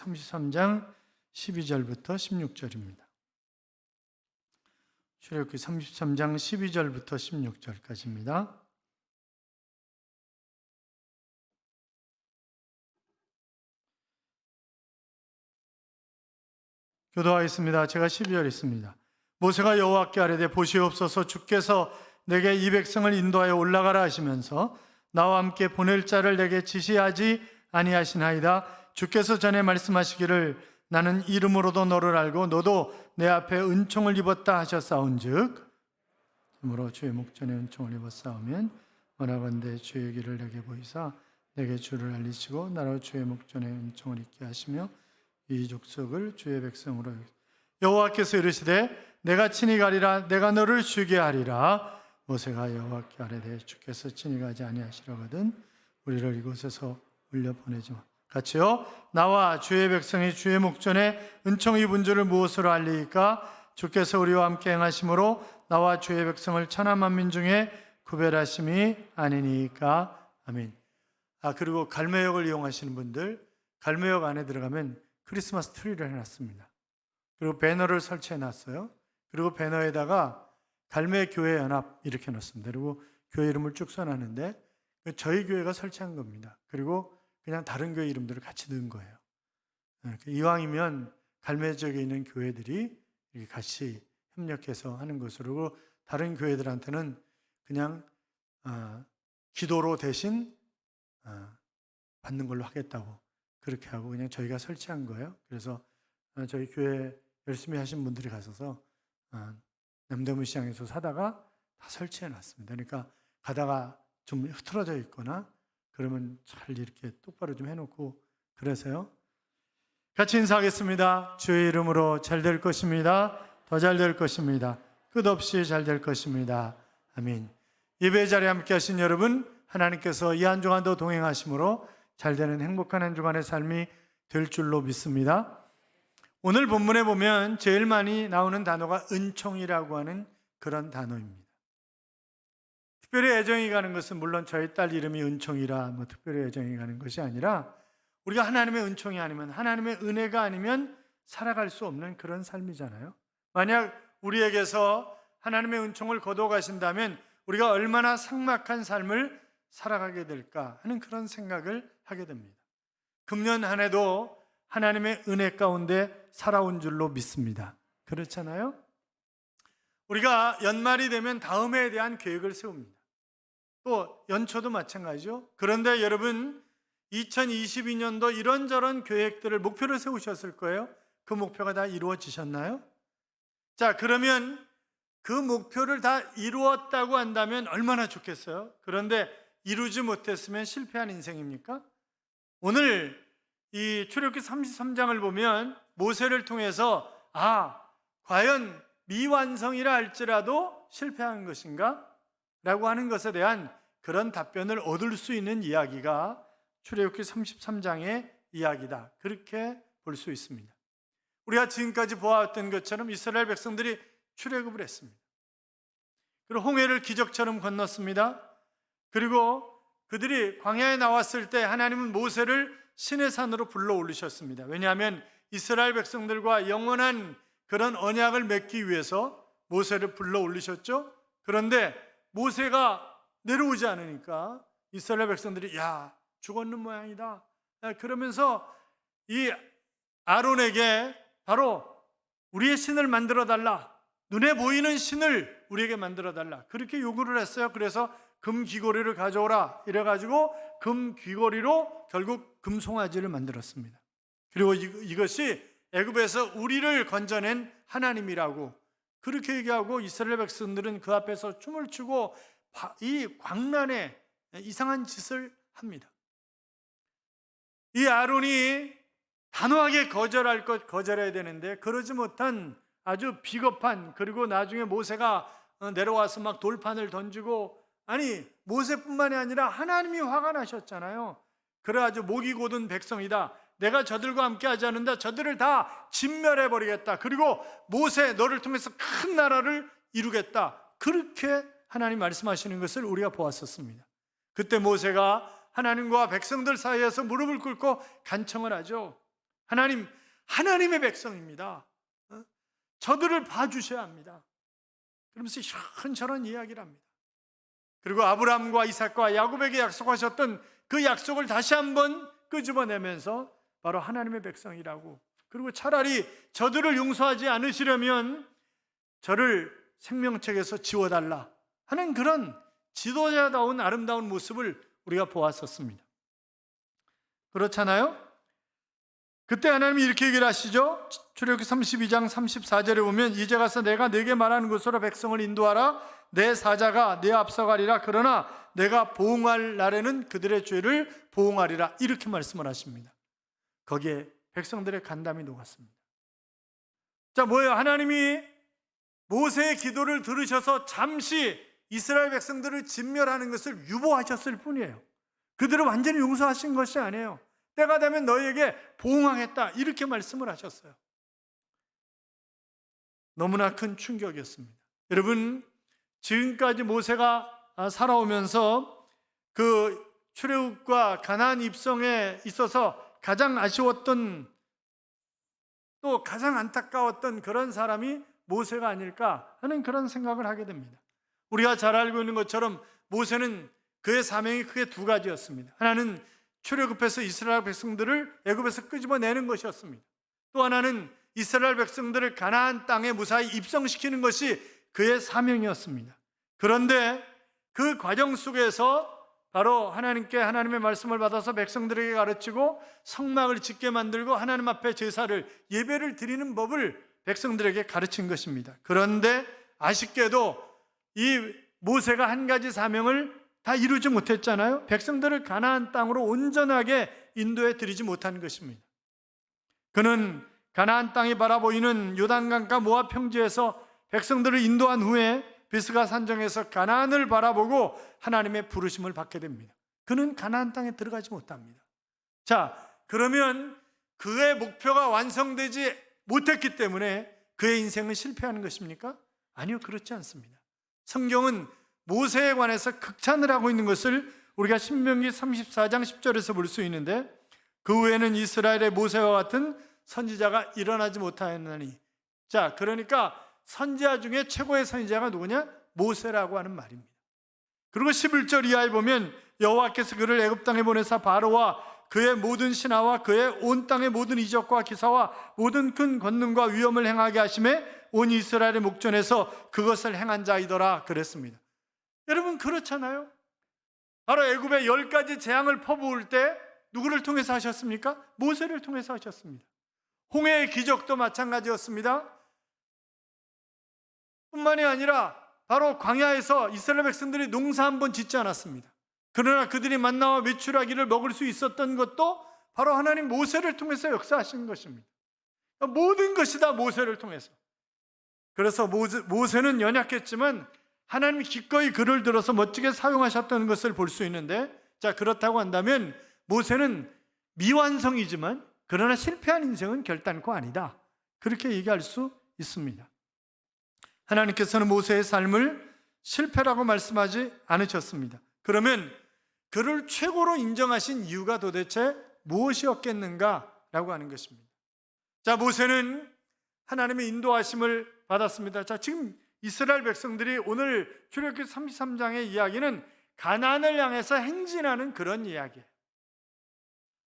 33장 12절부터 16절입니다. 출애굽기 33장 12절부터 16절까지입니다. 교도하겠습니다. 제가 12절 있습니다. 모세가 여호와께 아뢰되 보시옵소서 주께서 내게 이 백성을 인도하여 올라가라 하시면서 나와 함께 보낼 자를 내게 지시하지 아니하시나이다. 주께서 전에 말씀하시기를 나는 이름으로도 너를 알고 너도 내 앞에 은총을 입었다 하셨사온즉 그러므로 주의 목전에 은총을 입었사오면 원하건대 주의 길을 내게 보이사 내게 주를 알리시고 나로 주의 목전에 은총을 입게 하시며 이 족속을 주의 백성으로 여호와께서 이르시되 내가 친히 가리라 내가 너를 쉬게 하리라. 모세가 여호와께 아뢰되 주께서 친히 가지 아니하시려거든 우리를 이곳에서 올려 보내지 마. 같이요. 나와 주의 백성이 주의 목전에 은총 입은 줄을 무엇으로 알리이까? 주께서 우리와 함께 행하심으로 나와 주의 백성을 천하 만민 중에 구별하심이 아니니까. 아멘. 그리고 갈매역을 이용하시는 분들 갈매역 안에 들어가면 크리스마스 트리를 해놨습니다. 그리고 배너를 설치해놨어요. 그리고 배너에다가 갈매교회 연합 이렇게 넣습니다. 그리고 교회 이름을 쭉 써놨는데 저희 교회가 설치한 겁니다. 그리고 그냥 다른 교회 이름들을 같이 넣은 거예요. 이왕이면 갈매 지역에 있는 교회들이 같이 협력해서 하는 것으로, 그리고 다른 교회들한테는 그냥 기도로 대신 받는 걸로 하겠다고 그렇게 하고 그냥 저희가 설치한 거예요. 그래서 저희 교회 열심히 하신 분들이 가셔서 남대문 시장에서 사다가 다 설치해 놨습니다. 그러니까 가다가 좀 흐트러져 있거나 그러면 잘 이렇게 똑바로 좀 해놓고 그래서요. 같이 인사하겠습니다. 주의 이름으로 잘 될 것입니다. 더 잘 될 것입니다. 끝없이 잘 될 것입니다. 아멘. 예배 자리에 함께 하신 여러분, 하나님께서 이 한 주간도 동행하심으로 잘 되는 행복한 한 주간의 삶이 될 줄로 믿습니다. 오늘 본문에 보면 제일 많이 나오는 단어가 은총이라고 하는 그런 단어입니다. 특별히 애정이 가는 것은 물론 저희 딸 이름이 은총이라 특별히 애정이 가는 것이 아니라 우리가 하나님의 은총이 아니면, 하나님의 은혜가 아니면 살아갈 수 없는 그런 삶이잖아요. 만약 우리에게서 하나님의 은총을 거둬 가신다면 우리가 얼마나 삭막한 삶을 살아가게 될까 하는 그런 생각을 하게 됩니다. 금년 한 해도 하나님의 은혜 가운데 살아온 줄로 믿습니다. 그렇잖아요? 우리가 연말이 되면 다음 해에 대한 계획을 세웁니다. 또 연초도 마찬가지죠. 그런데 여러분 2022년도 이런저런 계획들을 목표를 세우셨을 거예요. 그 목표가 다 이루어지셨나요? 자, 그러면 그 목표를 다 이루었다고 한다면 얼마나 좋겠어요? 그런데 이루지 못했으면 실패한 인생입니까? 오늘 이 출애굽기 33장을 보면 모세를 통해서 과연 미완성이라 할지라도 실패한 것인가? 라고 하는 것에 대한 그런 답변을 얻을 수 있는 이야기가 출애굽기 33장의 이야기다. 그렇게 볼 수 있습니다. 우리가 지금까지 보아왔던 것처럼 이스라엘 백성들이 출애굽을 했습니다. 그리고 홍해를 기적처럼 건넜습니다. 그리고 그들이 광야에 나왔을 때 하나님은 모세를 신의 산으로 불러 올리셨습니다. 왜냐하면 이스라엘 백성들과 영원한 그런 언약을 맺기 위해서 모세를 불러 올리셨죠. 그런데 모세가 내려오지 않으니까 이스라엘 백성들이 죽었는 모양이다. 그러면서 이 아론에게 바로 우리의 신을 만들어 달라. 눈에 보이는 신을 우리에게 만들어 달라. 그렇게 요구를 했어요. 그래서 금 귀고리를 가져오라. 이래가지고 금 귀고리로 결국 금송아지를 만들었습니다. 그리고 이것이 애굽에서 우리를 건져낸 하나님이라고 그렇게 얘기하고 이스라엘 백성들은 그 앞에서 춤을 추고 이 광란에 이상한 짓을 합니다. 이 아론이 단호하게 거절해야 되는데 그러지 못한 아주 비겁한, 그리고 나중에 모세가 내려와서 막 돌판을 던지고, 아니 모세뿐만이 아니라 하나님이 화가 나셨잖아요. 그래가지고 목이 곧은 백성이다. 내가 저들과 함께 하지 않는다. 저들을 다 진멸해버리겠다. 그리고 모세 너를 통해서 큰 나라를 이루겠다. 그렇게 하나님 말씀하시는 것을 우리가 보았었습니다. 그때 모세가 하나님과 백성들 사이에서 무릎을 꿇고 간청을 하죠. 하나님의 백성입니다. 저들을 봐주셔야 합니다. 그러면서 이런저런 이야기를 합니다. 그리고 아브라함과 이삭과 야곱에게 약속하셨던 그 약속을 다시 한번 끄집어내면서 바로 하나님의 백성이라고, 그리고 차라리 저들을 용서하지 않으시려면 저를 생명책에서 지워달라 하는 그런 지도자다운 아름다운 모습을 우리가 보았었습니다. 그렇잖아요? 그때 하나님이 이렇게 얘기를 하시죠. 출애굽기 32장 34절에 보면 이제 가서 내가 네게 말하는 곳으로 백성을 인도하라. 내 사자가 내 앞서가리라. 그러나 내가 보응할 날에는 그들의 죄를 보응하리라. 이렇게 말씀을 하십니다. 거기에 백성들의 간담이 녹았습니다. 자, 뭐예요? 하나님이 모세의 기도를 들으셔서 잠시 이스라엘 백성들을 진멸하는 것을 유보하셨을 뿐이에요. 그들을 완전히 용서하신 것이 아니에요. 때가 되면 너희에게 보응하겠다 이렇게 말씀을 하셨어요. 너무나 큰 충격이었습니다. 여러분, 지금까지 모세가 살아오면서 그 출애굽과 가나안 입성에 있어서 가장 아쉬웠던, 또 가장 안타까웠던 그런 사람이 모세가 아닐까 하는 그런 생각을 하게 됩니다. 우리가 잘 알고 있는 것처럼 모세는 그의 사명이 크게 두 가지였습니다. 하나는 출애굽해서 이스라엘 백성들을 애굽에서 끄집어내는 것이었습니다. 또 하나는 이스라엘 백성들을 가나안 땅에 무사히 입성시키는 것이 그의 사명이었습니다. 그런데 그 과정 속에서 바로 하나님의 말씀을 받아서 백성들에게 가르치고 성막을 짓게 만들고 하나님 앞에 제사를, 예배를 드리는 법을 백성들에게 가르친 것입니다. 그런데 아쉽게도 이 모세가 한 가지 사명을 다 이루지 못했잖아요. 백성들을 가나안 땅으로 온전하게 인도해 드리지 못한 것입니다. 그는 가나안 땅이 바라보이는 요단강가 모압 평지에서 백성들을 인도한 후에 비스가 산정에서 가나안을 바라보고 하나님의 부르심을 받게 됩니다. 그는 가나안 땅에 들어가지 못합니다. 자, 그러면 그의 목표가 완성되지 못했기 때문에 그의 인생은 실패하는 것입니까? 아니요, 그렇지 않습니다. 성경은 모세에 관해서 극찬을 하고 있는 것을 우리가 신명기 34장 10절에서 볼 수 있는데, 그 후에는 이스라엘의 모세와 같은 선지자가 일어나지 못하였나니. 자, 그러니까 선지자 중에 최고의 선지자가 누구냐? 모세라고 하는 말입니다. 그리고 11절 이하에 보면 여호와께서 그를 애굽 땅에 보내사 바로와 그의 모든 신하와 그의 온 땅의 모든 이적과 기사와 모든 큰 권능과 위엄을 행하게 하심에 온 이스라엘의 목전에서 그것을 행한 자이더라 그랬습니다. 여러분, 그렇잖아요. 바로 애굽에 10가지 재앙을 퍼부을 때 누구를 통해서 하셨습니까? 모세를 통해서 하셨습니다. 홍해의 기적도 마찬가지였습니다. 뿐만이 아니라 바로 광야에서 이스라엘 백성들이 농사 한 번 짓지 않았습니다. 그러나 그들이 만나와 메추라기를 먹을 수 있었던 것도 바로 하나님 모세를 통해서 역사하신 것입니다. 모든 것이 다 모세를 통해서. 그래서 모세는 연약했지만 하나님이 기꺼이 그를 들어서 멋지게 사용하셨던 것을 볼 수 있는데, 자, 그렇다고 한다면 모세는 미완성이지만 그러나 실패한 인생은 결단코 아니다, 그렇게 얘기할 수 있습니다. 하나님께서는 모세의 삶을 실패라고 말씀하지 않으셨습니다. 그러면 그를 최고로 인정하신 이유가 도대체 무엇이었겠는가라고 하는 것입니다. 자, 모세는 하나님의 인도하심을 받았습니다. 자, 지금 이스라엘 백성들이 오늘 출애굽기 33장의 이야기는 가나안을 향해서 행진하는 그런 이야기예요.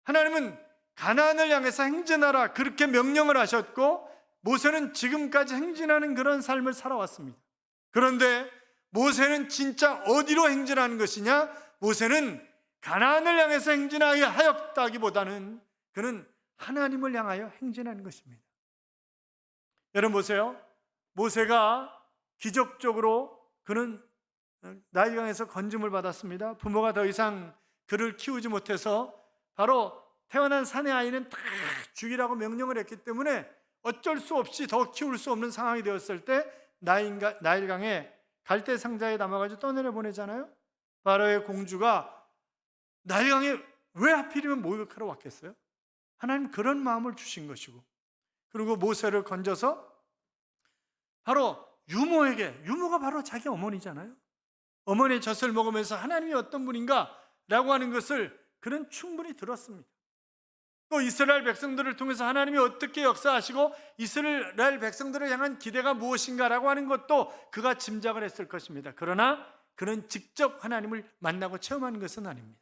하나님은 가나안을 향해서 행진하라 그렇게 명령을 하셨고, 모세는 지금까지 행진하는 그런 삶을 살아왔습니다. 그런데 모세는 진짜 어디로 행진하는 것이냐? 모세는 가나안을 향해서 행진하였다기보다는 그는 하나님을 향하여 행진하는 것입니다. 여러분 보세요. 모세가 기적적으로 그는 나일강에서 건짐을 받았습니다. 부모가 더 이상 그를 키우지 못해서 바로 태어난 사내 아이는 다 죽이라고 명령을 했기 때문에 어쩔 수 없이 더 키울 수 없는 상황이 되었을 때 나일강에 갈대 상자에 담아가지고 떠내려 보내잖아요. 바로의 공주가 나일강에 왜 하필이면 목욕하러 왔겠어요? 하나님 그런 마음을 주신 것이고, 그리고 모세를 건져서 바로 유모가 바로 자기 어머니잖아요. 어머니의 젖을 먹으면서 하나님이 어떤 분인가 라고 하는 것을 그는 충분히 들었습니다. 또 이스라엘 백성들을 통해서 하나님이 어떻게 역사하시고 이스라엘 백성들을 향한 기대가 무엇인가라고 하는 것도 그가 짐작을 했을 것입니다. 그러나 그는 직접 하나님을 만나고 체험하는 것은 아닙니다.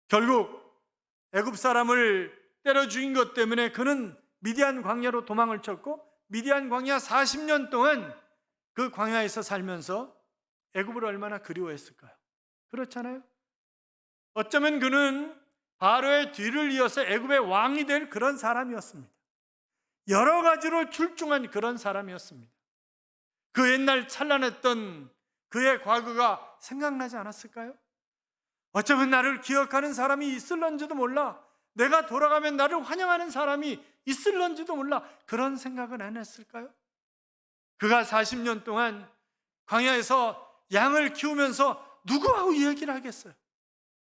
결국 애굽 사람을 때려 죽인 것 때문에 그는 미디안 광야로 도망을 쳤고 미디안 광야 40년 동안 그 광야에서 살면서 애굽을 얼마나 그리워했을까요? 그렇잖아요. 어쩌면 그는 바로의 뒤를 이어서 애굽의 왕이 될 그런 사람이었습니다. 여러 가지로 출중한 그런 사람이었습니다. 그 옛날 찬란했던 그의 과거가 생각나지 않았을까요? 어쩌면 나를 기억하는 사람이 있을런지도 몰라. 내가 돌아가면 나를 환영하는 사람이 있을런지도 몰라. 그런 생각은 안 했을까요? 그가 40년 동안 광야에서 양을 키우면서 누구하고 이야기를 하겠어요?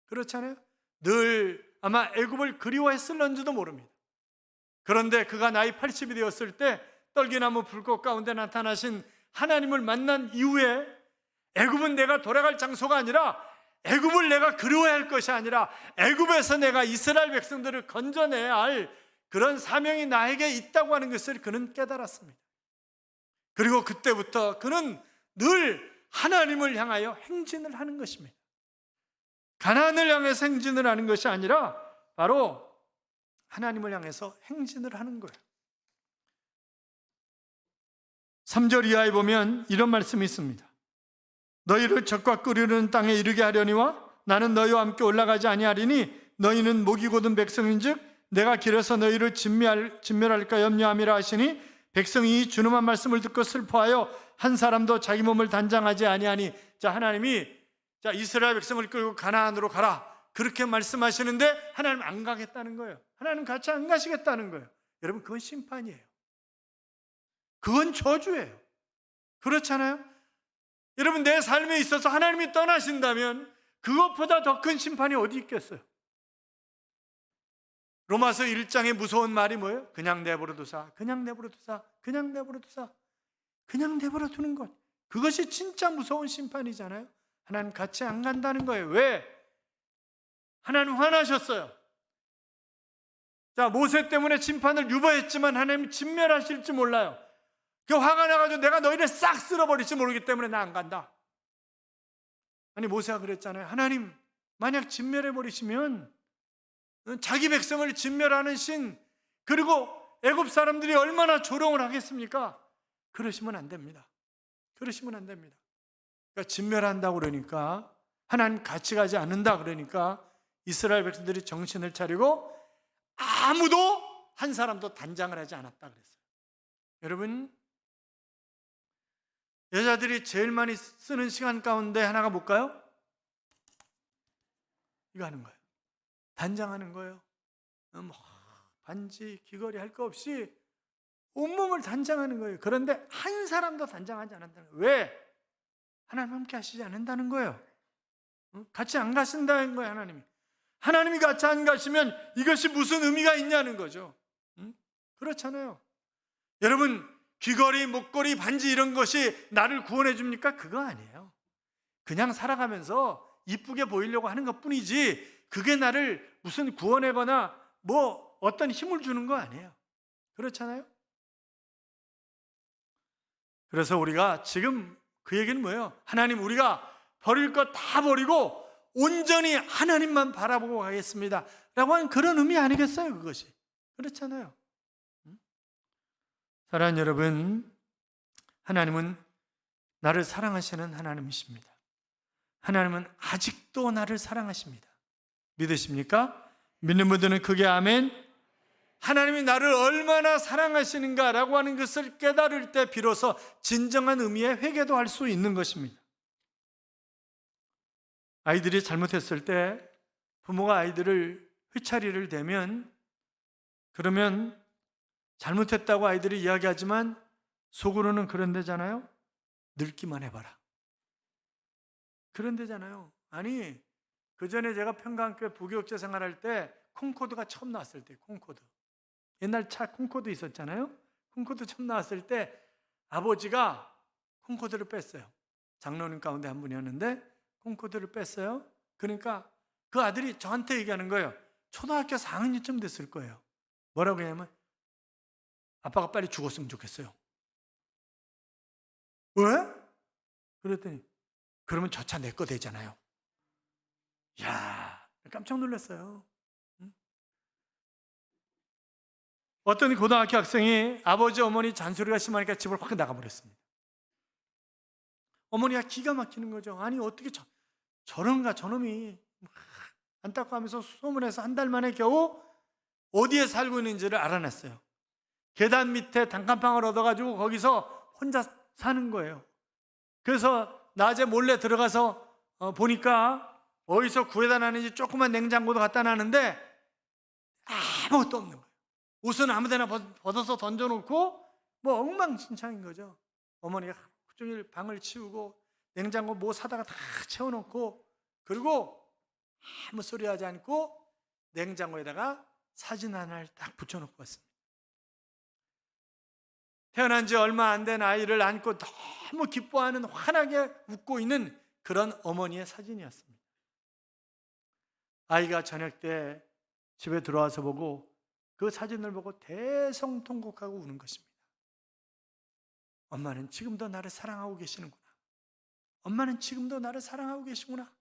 그렇잖아요. 늘 아마 애굽을 그리워했을런지도 모릅니다. 그런데 그가 나이 80이 되었을 때 떨기나무 불꽃 가운데 나타나신 하나님을 만난 이후에 애굽은 내가 돌아갈 장소가 아니라 애굽을 내가 그리워야 할 것이 아니라 애굽에서 내가 이스라엘 백성들을 건져내야 할 그런 사명이 나에게 있다고 하는 것을 그는 깨달았습니다. 그리고 그때부터 그는 늘 하나님을 향하여 행진을 하는 것입니다. 가나안을 향해서 행진을 하는 것이 아니라 바로 하나님을 향해서 행진을 하는 거예요. 3절 이하에 보면 이런 말씀이 있습니다. 너희를 적과 끓이는 땅에 이르게 하려니와 나는 너희와 함께 올라가지 아니하리니 너희는 목이 곧은 백성인즉 내가 길에서 너희를 진멸할까 염려함이라 하시니 백성이 이 준엄한 말씀을 듣고 슬퍼하여 한 사람도 자기 몸을 단장하지 아니하니. 자, 하나님이 이스라엘 백성을 끌고 가나안으로 가라 그렇게 말씀하시는데 하나님 안 가겠다는 거예요. 하나님 같이 안 가시겠다는 거예요. 여러분, 그건 심판이에요. 그건 저주예요. 그렇잖아요. 여러분, 내 삶에 있어서 하나님이 떠나신다면 그것보다 더 큰 심판이 어디 있겠어요? 로마서 1장의 무서운 말이 뭐예요? 그냥 내버려 두사, 그냥 내버려 두사, 그냥 내버려 두사, 그냥 내버려 두는 것. 그것이 진짜 무서운 심판이잖아요. 하나님 같이 안 간다는 거예요. 왜? 하나님 화나셨어요. 자, 모세 때문에 심판을 유보했지만 하나님 진멸하실지 몰라요. 그 화가 나가지고 내가 너희를 싹 쓸어버릴지 모르기 때문에 나 안 간다. 아니, 모세가 그랬잖아요. 하나님 만약 진멸해버리시면 자기 백성을 진멸하는 신, 그리고 애굽 사람들이 얼마나 조롱을 하겠습니까? 그러시면 안 됩니다. 그러시면 안 됩니다. 그러니까 진멸한다고 그러니까, 하나님 같이 가지 않는다 그러니까 이스라엘 백성들이 정신을 차리고 아무도 한 사람도 단장을 하지 않았다 그랬어요. 여러분, 여자들이 제일 많이 쓰는 시간 가운데 하나가 뭘까요? 이거 하는 거예요. 단장하는 거예요. 반지, 귀걸이 할 거 없이 온몸을 단장하는 거예요. 그런데 한 사람도 단장하지 않는다는 거예요. 왜? 하나님 함께 하시지 않는다는 거예요. 같이 안 가신다는 거예요. 하나님이 같이 안 가시면 이것이 무슨 의미가 있냐는 거죠. 그렇잖아요. 여러분, 귀걸이, 목걸이, 반지 이런 것이 나를 구원해 줍니까? 그거 아니에요. 그냥 살아가면서 이쁘게 보이려고 하는 것뿐이지 그게 나를 무슨 구원하거나 뭐 어떤 힘을 주는 거 아니에요. 그렇잖아요. 그래서 우리가 지금 그 얘기는 뭐예요? 하나님, 우리가 버릴 것 다 버리고 온전히 하나님만 바라보고 가겠습니다 라고 하는 그런 의미 아니겠어요? 그것이. 그렇잖아요. 사랑하는 여러분, 하나님은 나를 사랑하시는 하나님이십니다. 하나님은 아직도 나를 사랑하십니다. 믿으십니까? 믿는 분들은 크게 아멘. 하나님이 나를 얼마나 사랑하시는가라고 하는 것을 깨달을 때 비로소 진정한 의미의 회개도 할 수 있는 것입니다. 아이들이 잘못했을 때 부모가 아이들을 회차리를 대면, 그러면 잘못했다고 아이들이 이야기하지만 속으로는 그런 데잖아요. 늙기만 해봐라. 그런 데잖아요. 아니, 그 전에 제가 평강교회 부교육자 생활할 때 콩코드가 처음 나왔을 때, 콩코드. 옛날 차 콩코드 있었잖아요. 콩코드 처음 나왔을 때 아버지가 콩코드를 뺐어요. 장로님 가운데 한 분이었는데 콩코드를 뺐어요. 그러니까 그 아들이 저한테 얘기하는 거예요. 초등학교 4학년쯤 됐을 거예요. 뭐라고 했냐면 아빠가 빨리 죽었으면 좋겠어요. 왜? 그랬더니 그러면 저 차 내 거 되잖아요. 이야, 깜짝 놀랐어요. 어떤 고등학교 학생이 아버지 어머니 잔소리가 심하니까 집을 확 나가버렸습니다. 어머니가 기가 막히는 거죠. 아니 어떻게 저런가 저놈이 안타까워하면서 소문해서 한 달 만에 겨우 어디에 살고 있는지를 알아냈어요. 계단 밑에 단칸방을 얻어가지고 거기서 혼자 사는 거예요. 그래서 낮에 몰래 들어가서 보니까 어디서 구해다 놨는지 조그만 냉장고도 갖다 놨는데 아무것도 없는 거예요. 옷은 아무데나 벗어서 던져놓고 뭐 엉망진창인 거죠. 어머니가 하루 종일 방을 치우고 냉장고 뭐 사다가 다 채워놓고 그리고 아무 소리 하지 않고 냉장고에다가 사진 하나를 딱 붙여놓고 왔습니다. 태어난 지 얼마 안 된 아이를 안고 너무 기뻐하는 환하게 웃고 있는 그런 어머니의 사진이었습니다. 아이가 저녁 때 집에 들어와서 보고 그 사진을 보고 대성통곡하고 우는 것입니다. 엄마는 지금도 나를 사랑하고 계시는구나. 엄마는 지금도 나를 사랑하고 계시구나.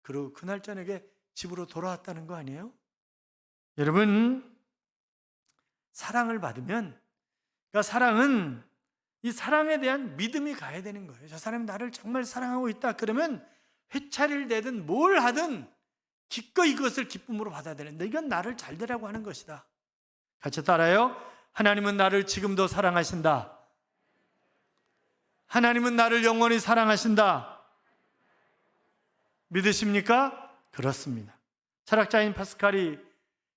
그리고 그날 저녁에 집으로 돌아왔다는 거 아니에요? 여러분, 사랑을 받으면, 그러니까 사랑은 이 사랑에 대한 믿음이 가야 되는 거예요. 저 사람이 나를 정말 사랑하고 있다. 그러면 회차를 내든 뭘 하든 기꺼이 그것을 기쁨으로 받아들인다. 이건 나를 잘 되라고 하는 것이다. 같이 따라요. 하나님은 나를 지금도 사랑하신다. 하나님은 나를 영원히 사랑하신다. 믿으십니까? 그렇습니다. 철학자인 파스칼이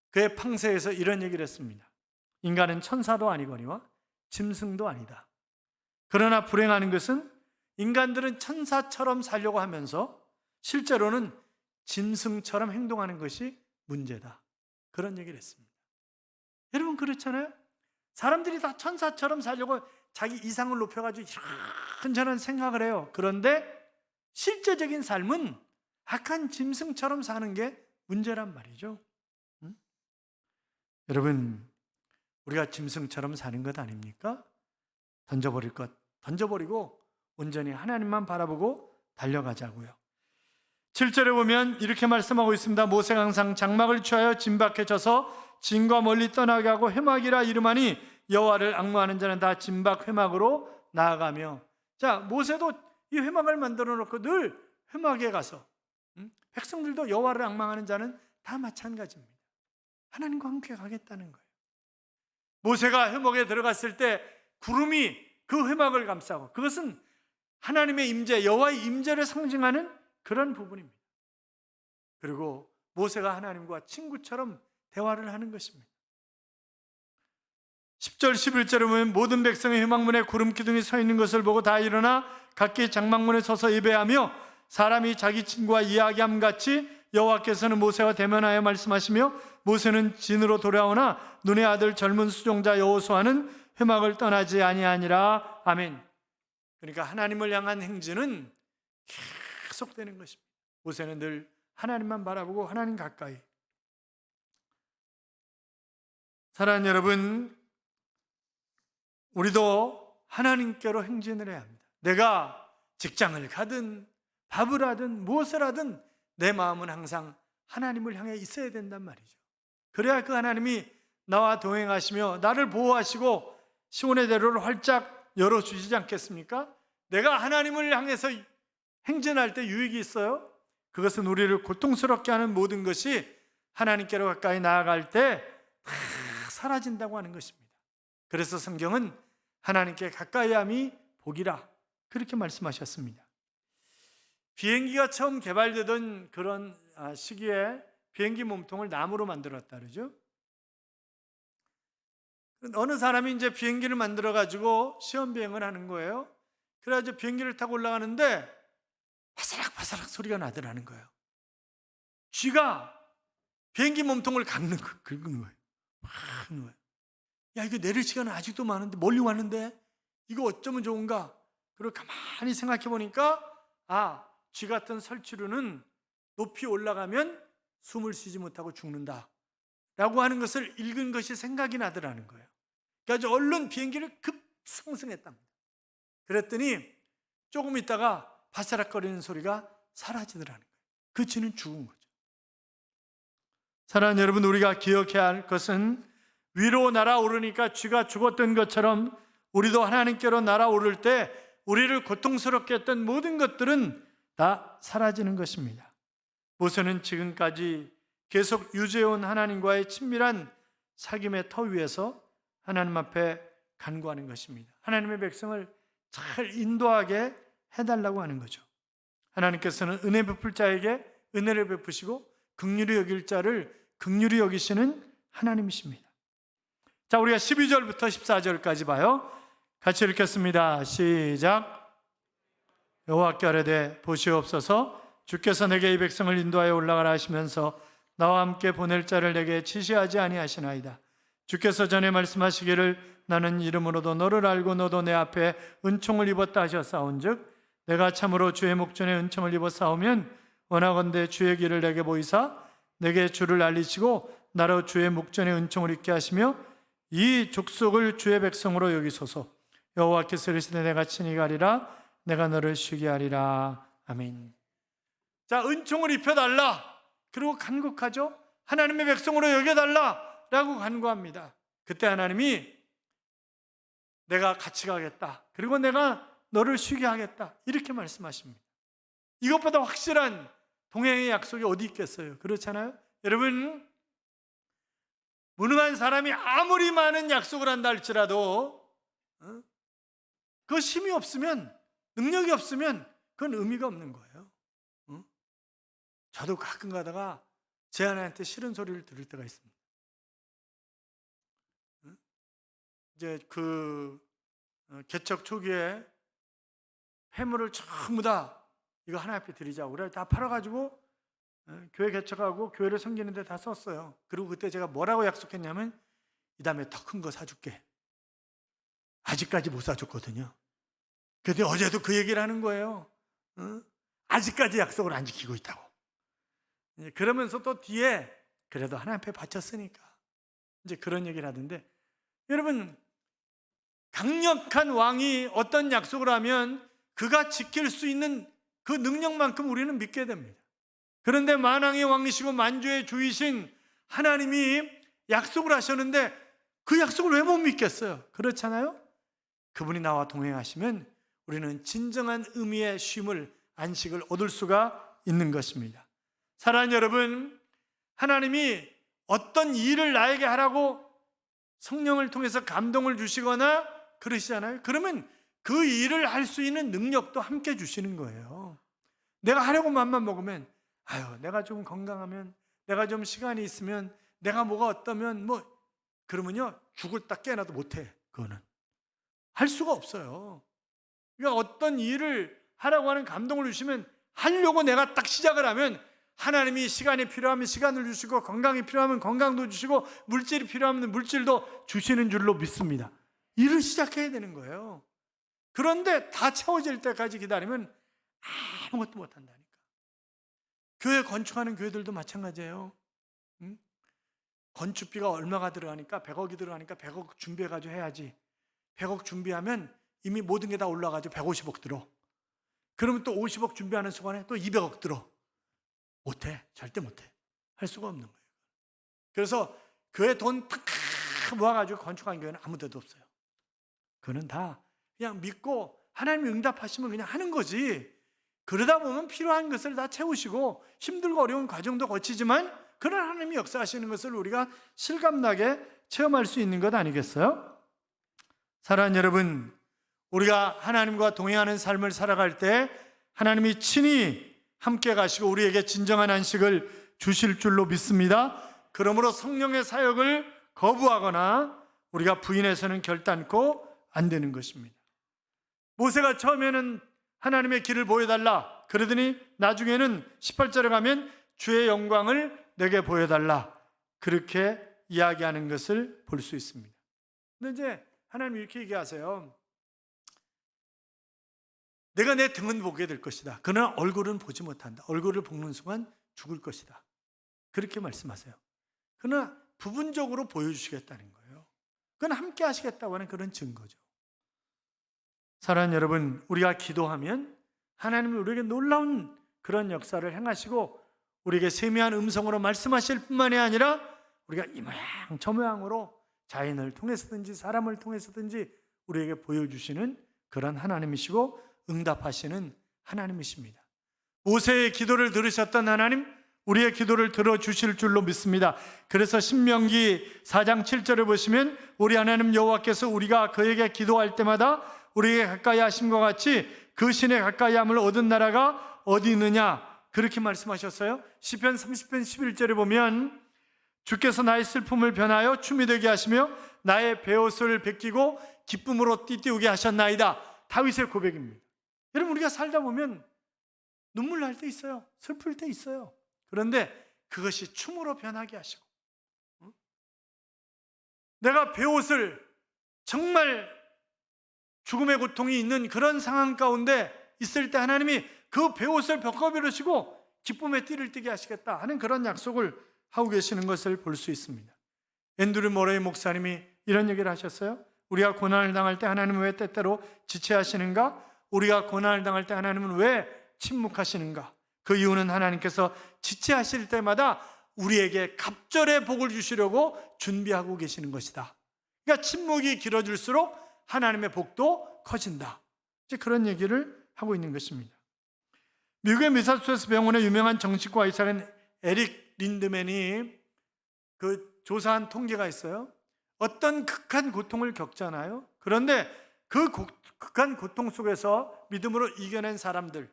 그의 팡세에서 이런 얘기를 했습니다. 인간은 천사도 아니거니와 짐승도 아니다. 그러나 불행하는 것은 인간들은 천사처럼 살려고 하면서 실제로는 짐승처럼 행동하는 것이 문제다. 그런 얘기를 했습니다. 여러분 그렇잖아요? 사람들이 다 천사처럼 살려고 자기 이상을 높여가지고 이런저런 생각을 해요. 그런데 실제적인 삶은 악한 짐승처럼 사는 게 문제란 말이죠. 여러분, 우리가 짐승처럼 사는 것 아닙니까? 던져버릴 것 던져버리고 온전히 하나님만 바라보고 달려가자고요. 7절에 보면 이렇게 말씀하고 있습니다. 모세가 항상 장막을 취하여 진 밖에 져서 진과 멀리 떠나게 하고 회막이라 이름하니 여호와를 앙무하는 자는 다 진 밖 회막으로 나아가며. 자, 모세도 이 회막을 만들어 놓고 늘 회막에 가서 백성들도 여호와를 앙망하는 자는 다 마찬가지입니다. 하나님과 함께 가겠다는 거예요. 모세가 회막에 들어갔을 때 구름이 그 회막을 감싸고 그것은 하나님의 임재, 여호와의 임재를 상징하는 그런 부분입니다. 그리고 모세가 하나님과 친구처럼 대화를 하는 것입니다. 10절 11절에 보면 모든 백성이 회막문에 구름 기둥이 서 있는 것을 보고 다 일어나 각기 장막문에 서서 예배하며 사람이 자기 친구와 이야기함 같이 여호와께서는 모세와 대면하여 말씀하시며 모세는 진으로 돌아오나 눈의 아들 젊은 수종자 여호수아는 회막을 떠나지 아니하니라. 아멘. 그러니까 하나님을 향한 행진은 계속되는 것입니다. 모세는 늘 하나님만 바라보고 하나님 가까이. 사랑하는 여러분, 우리도 하나님께로 행진을 해야 합니다. 내가 직장을 가든 밥을 하든 무엇을 하든 내 마음은 항상 하나님을 향해 있어야 된단 말이죠. 그래야 그 하나님이 나와 동행하시며 나를 보호하시고 시온의 대로를 활짝 열어주시지 않겠습니까? 내가 하나님을 향해서 행진할 때 유익이 있어요. 그것은 우리를 고통스럽게 하는 모든 것이 하나님께로 가까이 나아갈 때 다 사라진다고 하는 것입니다. 그래서 성경은 하나님께 가까이함이 복이라 그렇게 말씀하셨습니다. 비행기가 처음 개발되던 그런 시기에 비행기 몸통을 나무로 만들었다 그러죠. 어느 사람이 이제 비행기를 만들어 가지고 시험 비행을 하는 거예요. 그래가지고 비행기를 타고 올라가는데 바사락바사락 소리가 나더라는 거예요. 쥐가 비행기 몸통을 긁는 거예요. 야, 이거 내릴 시간은 아직도 많은데 멀리 왔는데 이거 어쩌면 좋은가? 그리고 가만히 생각해 보니까 쥐 같은 설치류는 높이 올라가면 숨을 쉬지 못하고 죽는다. 라고 하는 것을 읽은 것이 생각이 나더라는 거예요. 그래서 얼른 비행기를 급상승했답니다. 그랬더니 조금 있다가 바스락거리는 소리가 사라지더라는 거예요. 그 쥐는 죽은 거죠. 사랑하는 여러분, 우리가 기억해야 할 것은 위로 날아오르니까 쥐가 죽었던 것처럼 우리도 하나님께로 날아오를 때 우리를 고통스럽게 했던 모든 것들은 다 사라지는 것입니다. 모세는 지금까지 계속 유지해온 하나님과의 친밀한 사귐의 터 위에서 하나님 앞에 간구하는 것입니다. 하나님의 백성을 잘 인도하게 해달라고 하는 거죠. 하나님께서는 은혜 베풀 자에게 은혜를 베푸시고 긍휼히 여길 자를 긍휼히 여기시는 하나님이십니다. 자, 우리가 12절부터 14절까지 봐요. 같이 읽겠습니다. 시작. 여호와께 아뢰되 보시옵소서, 주께서 내게 이 백성을 인도하여 올라가라 하시면서 나와 함께 보낼 자를 내게 지시하지 아니하시나이다. 주께서 전에 말씀하시기를 나는 이름으로도 너를 알고 너도 내 앞에 은총을 입었다 하셨사온즉 내가 참으로 주의 목전에 은총을 입었사오면 원하건대 주의 길을 내게 보이사 내게 주를 알리시고 나로 주의 목전에 은총을 입게 하시며 이 족속을 주의 백성으로 여기소서. 여호와께서 이르시되 내가 친히 가리라 내가 너를 쉬게 하리라. 아멘. 자, 은총을 입혀달라. 그리고 간곡하죠. 하나님의 백성으로 여겨달라 라고 간구합니다. 그때 하나님이 내가 같이 가겠다. 그리고 내가 너를 쉬게 하겠다. 이렇게 말씀하십니다. 이것보다 확실한 동행의 약속이 어디 있겠어요? 그렇잖아요? 여러분, 무능한 사람이 아무리 많은 약속을 한다 할지라도 그 힘이 없으면, 능력이 없으면 그건 의미가 없는 거예요. 저도 가끔 가다가 제 아내한테 싫은 소리를 들을 때가 있습니다. 이제 개척 초기에 회물을 전부 다 이거 하나님 앞에 드리자고 그래 다 팔아가지고 교회 개척하고 교회를 섬기는데 다 썼어요. 그리고 그때 제가 뭐라고 약속했냐면 이 다음에 더 큰 거 사줄게. 아직까지 못 사줬거든요. 그런데 어제도 그 얘기를 하는 거예요. 아직까지 약속을 안 지키고 있다고. 그러면서 또 뒤에 그래도 하나님 앞에 바쳤으니까 이제 그런 얘기를 하던데, 여러분, 강력한 왕이 어떤 약속을 하면 그가 지킬 수 있는 그 능력만큼 우리는 믿게 됩니다. 그런데 만왕의 왕이시고 만주의 주이신 하나님이 약속을 하셨는데 그 약속을 왜 못 믿겠어요? 그렇잖아요? 그분이 나와 동행하시면 우리는 진정한 의미의 쉼을, 안식을 얻을 수가 있는 것입니다. 사랑하는 여러분, 하나님이 어떤 일을 나에게 하라고 성령을 통해서 감동을 주시거나 그러시잖아요. 그러면 그 일을 할 수 있는 능력도 함께 주시는 거예요. 내가 하려고 맘만 먹으면, 내가 좀 건강하면, 내가 좀 시간이 있으면, 내가 뭐가 어떠면 그러면요, 죽을 딱 깨어나도 못해. 그거는 할 수가 없어요. 그러니까 어떤 일을 하라고 하는 감동을 주시면 하려고 내가 딱 시작을 하면 하나님이 시간이 필요하면 시간을 주시고 건강이 필요하면 건강도 주시고 물질이 필요하면 물질도 주시는 줄로 믿습니다. 일을 시작해야 되는 거예요. 그런데 다 채워질 때까지 기다리면 아무것도 못한다니까. 교회 건축하는 교회들도 마찬가지예요. 건축비가 얼마가 들어가니까 100억이 들어가니까 100억 준비해가지고 해야지. 100억 준비하면 이미 모든 게 다 올라가지고 150억 들어. 그러면 또 50억 준비하는 순간에 또 200억 들어. 못해. 절대 못해. 할 수가 없는 거예요. 그래서 교회 돈 탁 모아가지고 건축한 교회는 아무 데도 없어요. 그거는 다 그냥 믿고 하나님이 응답하시면 그냥 하는 거지. 그러다 보면 필요한 것을 다 채우시고 힘들고 어려운 과정도 거치지만 그런 하나님이 역사하시는 것을 우리가 실감나게 체험할 수 있는 것 아니겠어요? 사랑하는 여러분, 우리가 하나님과 동행하는 삶을 살아갈 때 하나님이 친히 함께 가시고 우리에게 진정한 안식을 주실 줄로 믿습니다. 그러므로 성령의 사역을 거부하거나 우리가 부인해서는 결단코 안 되는 것입니다. 모세가 처음에는 하나님의 길을 보여달라 그러더니 나중에는 18절에 가면 주의 영광을 내게 보여달라 그렇게 이야기하는 것을 볼 수 있습니다. 근데 이제 하나님이 이렇게 얘기하세요. 내가 내 등은 보게 될 것이다. 그러나 얼굴은 보지 못한다. 얼굴을 보는 순간 죽을 것이다. 그렇게 말씀하세요. 그러나 부분적으로 보여주시겠다는 거예요. 그건 함께 하시겠다고 하는 그런 증거죠. 사랑하는 여러분, 우리가 기도하면 하나님은 우리에게 놀라운 그런 역사를 행하시고 우리에게 세미한 음성으로 말씀하실 뿐만이 아니라 우리가 이 모양 저 모양으로 자연을 통해서든지 사람을 통해서든지 우리에게 보여주시는 그런 하나님이시고 응답하시는 하나님이십니다. 모세의 기도를 들으셨던 하나님, 우리의 기도를 들어주실 줄로 믿습니다. 그래서 신명기 4장 7절을 보시면 우리 하나님 여호와께서 우리가 그에게 기도할 때마다 우리에게 가까이 하심과 같이 그 신의 가까이 함을 얻은 나라가 어디 있느냐, 그렇게 말씀하셨어요. 시편 30편 11절에 보면 주께서 나의 슬픔을 변하여 춤이 되게 하시며 나의 베옷을 벗기고 기쁨으로 띠띠우게 하셨나이다. 다윗의 고백입니다. 여러분, 우리가 살다 보면 눈물 날 때 있어요. 슬플 때 있어요. 그런데 그것이 춤으로 변하게 하시고, 내가 베옷을 정말 죽음의 고통이 있는 그런 상황 가운데 있을 때 하나님이 그 베옷을 벗겨버리시고 기쁨의 띠를 띠게 하시겠다 하는 그런 약속을 하고 계시는 것을 볼 수 있습니다. 앤드류 모레이 목사님이 이런 얘기를 하셨어요. 우리가 고난을 당할 때 하나님은 왜 때때로 지체하시는가? 우리가 고난을 당할 때 하나님은 왜 침묵하시는가? 그 이유는 하나님께서 지체하실 때마다 우리에게 갑절의 복을 주시려고 준비하고 계시는 것이다. 그러니까 침묵이 길어질수록 하나님의 복도 커진다. 이제 그런 얘기를 하고 있는 것입니다. 미국의 매사추세츠 병원의 유명한 정신과 의사인 에릭 린드맨이 그 조사한 통계가 있어요. 어떤 극한 고통을 겪잖아요. 그런데 그 극한 고통 속에서 믿음으로 이겨낸 사람들,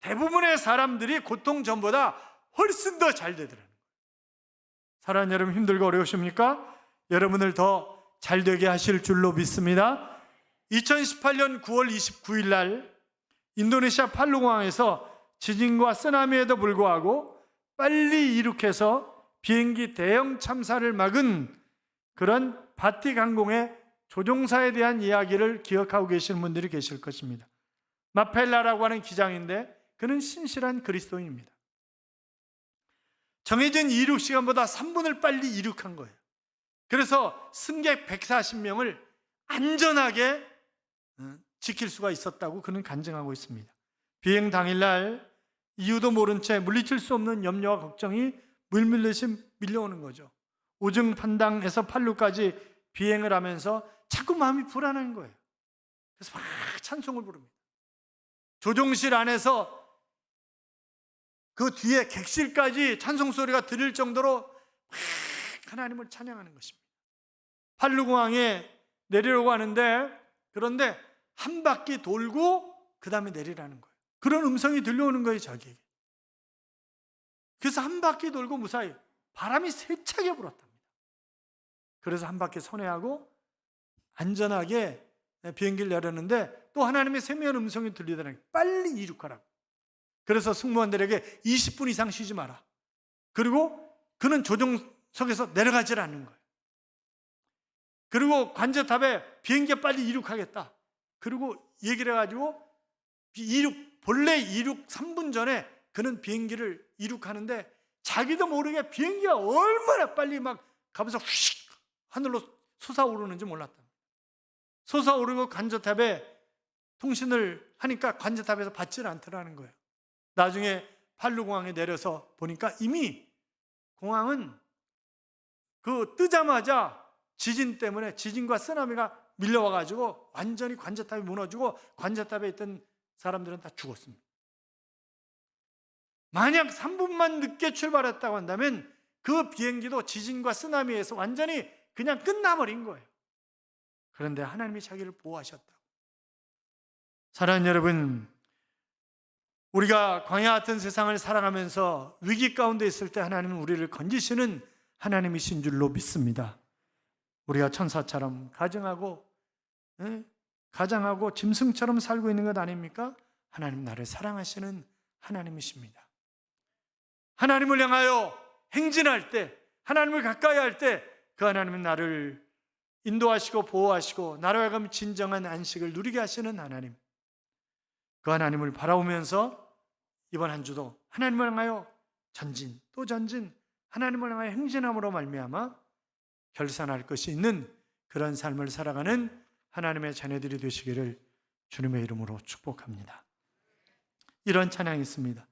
대부분의 사람들이 고통 전보다 훨씬 더 잘 되더라고요. 사랑하는 여러분, 힘들고 어려우십니까? 여러분을 더 잘 되게 하실 줄로 믿습니다. 2018년 9월 29일 날 인도네시아 팔루공항에서 지진과 쓰나미에도 불구하고 빨리 이륙해서 비행기 대형 참사를 막은 그런 바틱 항공의 조종사에 대한 이야기를 기억하고 계시는 분들이 계실 것입니다. 마펠라라고 하는 기장인데 그는 신실한 그리스도인입니다. 정해진 이륙 시간보다 3분을 빨리 이륙한 거예요. 그래서 승객 140명을 안전하게 지킬 수가 있었다고 그는 간증하고 있습니다. 비행 당일날 이유도 모른 채 물리칠 수 없는 염려와 걱정이 물밀듯이 밀려오는 거죠. 우중 판당에서 팔루까지 비행을 하면서 자꾸 마음이 불안한 거예요. 그래서 막 찬송을 부릅니다. 조종실 안에서 그 뒤에 객실까지 찬송 소리가 들릴 정도로 막 하나님을 찬양하는 것입니다. 팔루공항에 내리려고 하는데, 그런데 한 바퀴 돌고 그 다음에 내리라는 거예요. 그런 음성이 들려오는 거예요, 자기에게. 그래서 한 바퀴 돌고 무사히 바람이 세차게 불었답니다. 그래서 한 바퀴 선회하고 안전하게 비행기를 내렸는데 또 하나님의 세미한 음성이 들리더라고요. 빨리 이륙하라고. 그래서 승무원들에게 20분 이상 쉬지 마라. 그리고 그는 조종석에서 내려가질 않는 거예요. 그리고 관제탑에 비행기가 빨리 이륙하겠다. 그리고 얘기를 해가지고 본래 이륙 3분 전에 그는 비행기를 이륙하는데 자기도 모르게 비행기가 얼마나 빨리 막 가면서 휙 하늘로 솟아오르는지 몰랐다. 솟아오르고 관제탑에 통신을 하니까 관제탑에서 받지를 않더라는 거예요. 나중에 팔루공항에 내려서 보니까 이미 공항은 그 뜨자마자 지진 때문에 지진과 쓰나미가 밀려와가지고 완전히 관제탑이 무너지고 관제탑에 있던 사람들은 다 죽었습니다. 만약 3분만 늦게 출발했다고 한다면 그 비행기도 지진과 쓰나미에서 완전히 그냥 끝나버린 거예요. 그런데 하나님이 자기를 보호하셨다고. 사랑하는 여러분, 우리가 광야 같은 세상을 살아가면서 위기 가운데 있을 때 하나님은 우리를 건지시는 하나님이신 줄로 믿습니다. 우리가 천사처럼 가정하고 짐승처럼 살고 있는 것 아닙니까? 하나님 나를 사랑하시는 하나님이십니다. 하나님을 향하여 행진할 때, 하나님을 가까이 할 때 그 하나님은 나를 인도하시고 보호하시고 나로 하여금 진정한 안식을 누리게 하시는 하나님. 그 하나님을 바라보면서 이번 한 주도 하나님을 향하여 전진 또 전진, 하나님을 향하여 행진함으로 말미암아 결산할 것이 있는 그런 삶을 살아가는 하나님의 자녀들이 되시기를 주님의 이름으로 축복합니다. 이런 찬양이 있습니다.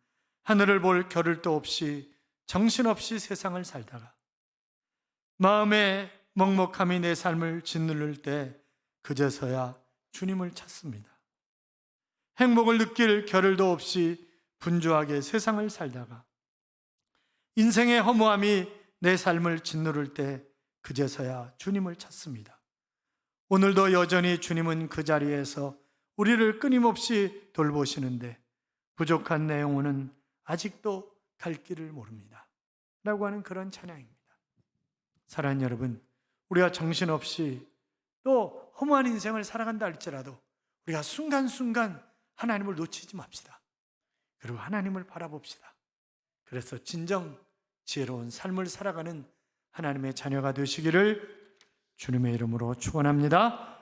하늘을 볼 겨를도 없이 정신없이 세상을 살다가 마음의 먹먹함이 내 삶을 짓누를 때 그제서야 주님을 찾습니다. 행복을 느낄 겨를도 없이 분주하게 세상을 살다가 인생의 허무함이 내 삶을 짓누를 때 그제서야 주님을 찾습니다. 오늘도 여전히 주님은 그 자리에서 우리를 끊임없이 돌보시는데 부족한 내 영혼은 아직도 갈 길을 모릅니다 라고 하는 그런 찬양입니다. 사랑하는 여러분, 우리가 정신없이 또 허무한 인생을 살아간다 할지라도 우리가 순간순간 하나님을 놓치지 맙시다. 그리고 하나님을 바라봅시다. 그래서 진정 지혜로운 삶을 살아가는 하나님의 자녀가 되시기를 주님의 이름으로 축원합니다.